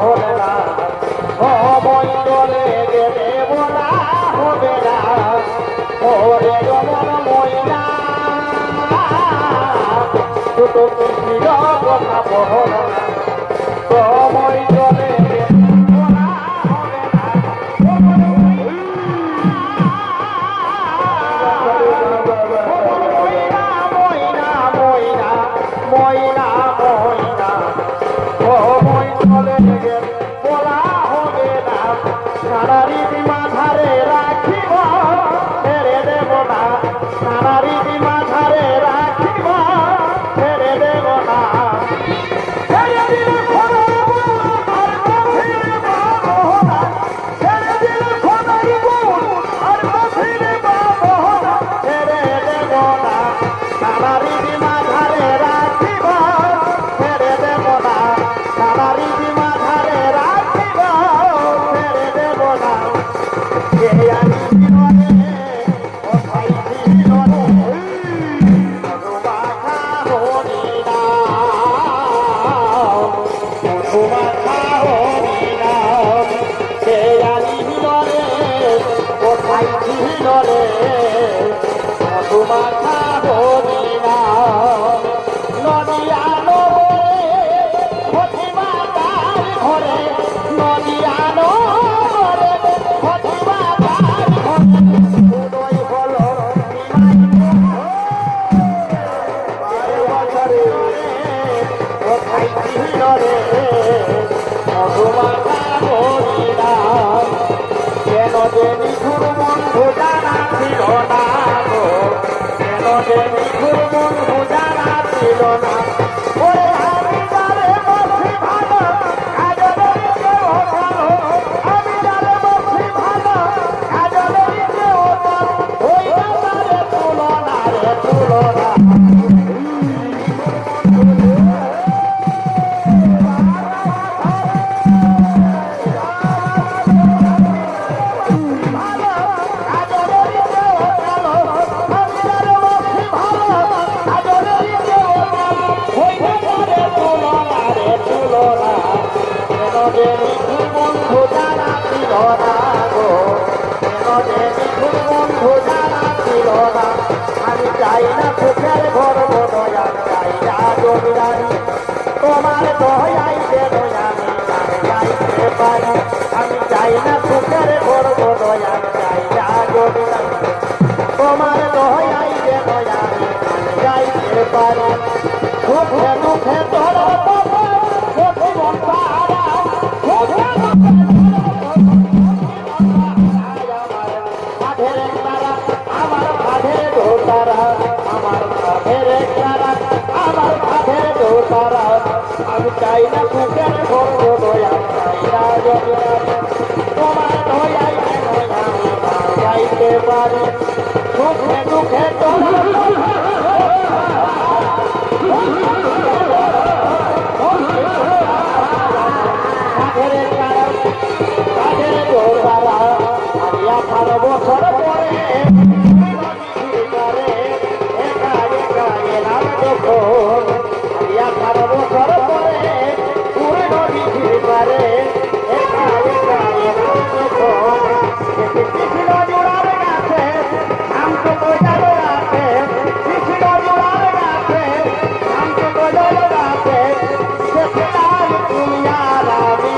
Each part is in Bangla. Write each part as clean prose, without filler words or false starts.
হলে না সময় চলে গেলে বলা হবে না ওরে রমন ময়না দুটো ছিল কথা বহল না সময় চলে গেলে বলা হবে না ময়না ময়না ময়না ময়না ময়না সময় চলে গেলে বলা হবে না সারারি মাথারে রাখিব ছেড়ে দেব না সারারি মাথারে রাখিব ছেড়ে দেব না ছেড়ে দিলে খোদার গুণ আর কাফিরে পাবো না ছেড়ে দিলে খোদার গুণ আর কাফিরে পাবো না ছেড়ে দেব না সারারি মাথারে রাখিব ছেড়ে দেব না সারারি মাথারে রাখিব ছেড়ে দেব না কে আমি আমি চাই না সুখের ঘর দয়া চাই না জমিদারি তোমার দয়াই যেন আমি যাইতে পারি আমি চাই না সুখের ঘর দয়া চাই না জমিদারি তোমার দয়াই যেন আমি যাইতে পারি সুখে দুঃখে তোর আমি চাই না সুখের ঘর দয়া চাই না জমিদারি তোমার দয়াই যেন আমি যাইতে পারি সুখে দুঃখে বছর পরে একা একা এলাম যখন 18 বছর পরে পুরো নদী পারে একা একা এলাম যখন কৃষ্ণ জোড়ার গাছে আম তো কোজাল গাছে কৃষ্ণ জোড়ার গাছে আম তো কোজাল গাছে সেটাই তুমি আর আমি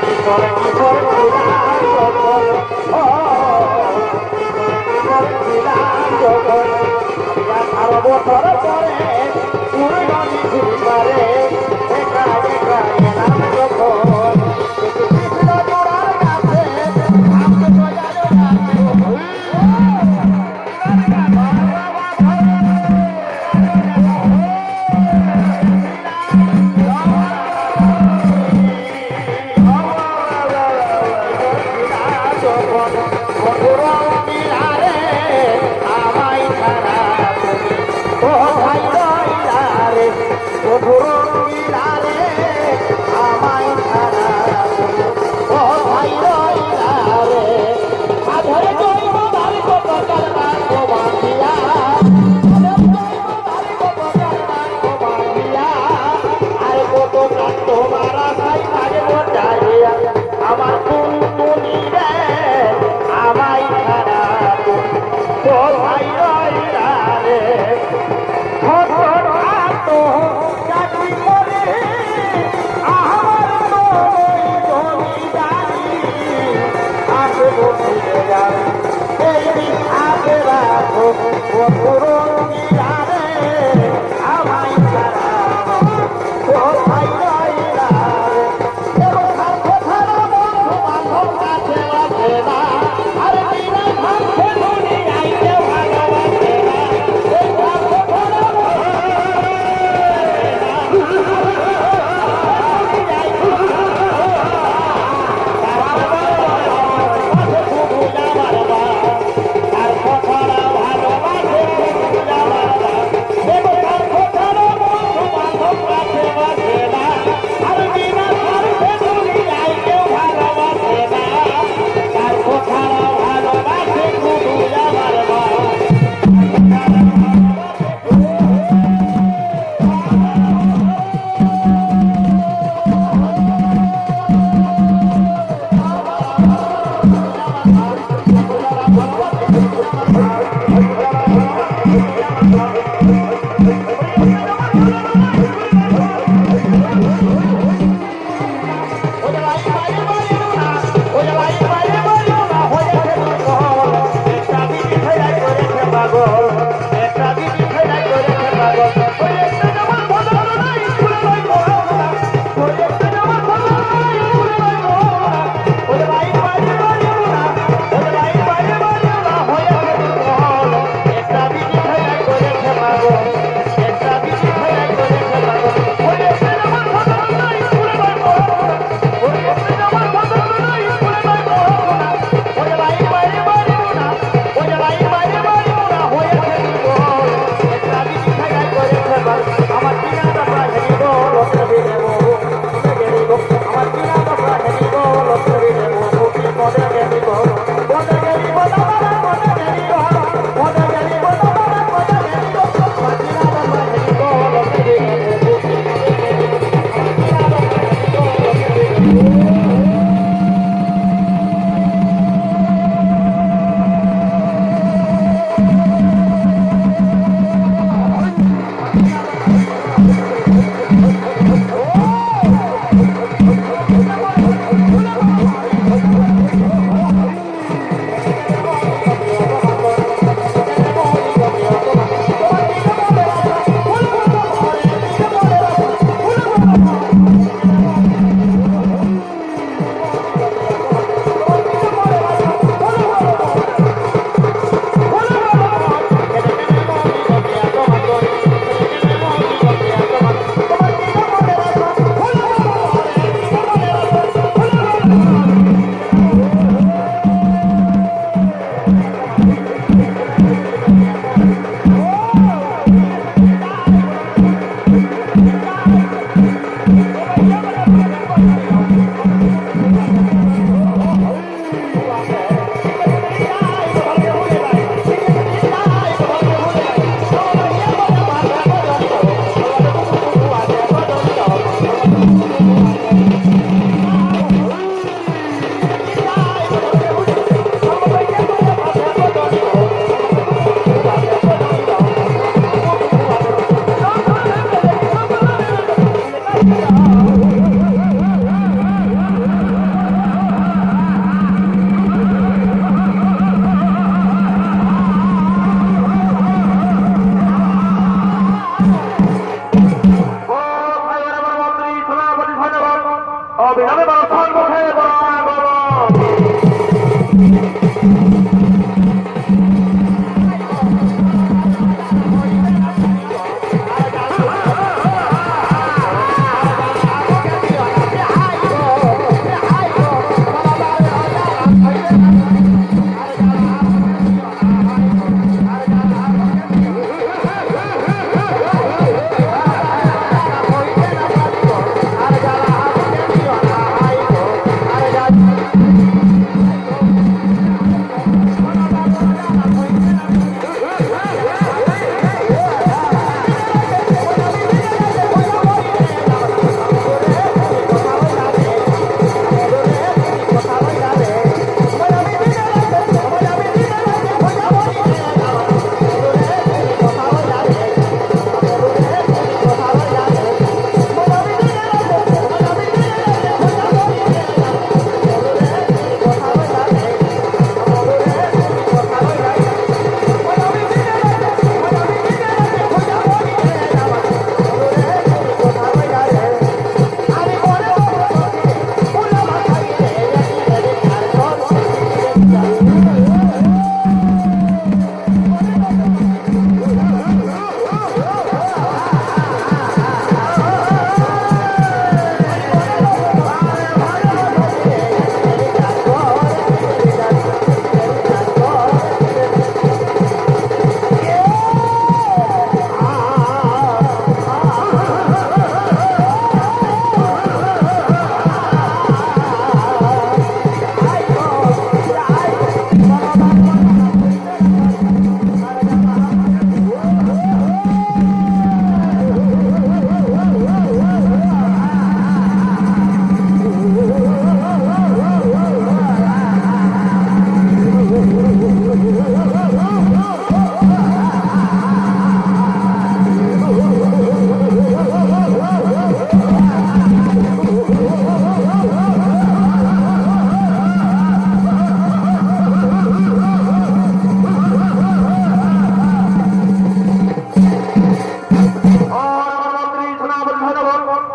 কিশোর কিশোর ছিলাম যখন কিশোর ছিলাম যখন 18 বছর পরে পুরো নদী পারে একা একা এলাম যখন কৃষ্ণ জোড়ার গাছে আম তো কোজাল গাছে আমায় ছাড়া তুমি ও ভাই অবিলম্বে বর্তমান মুখে বর্ণনা করো।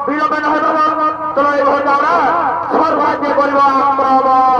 বিলম্বে নহে বাবা, চলো এই ঘর আমরা সর্বাগ্যে করিব আক্রমণ।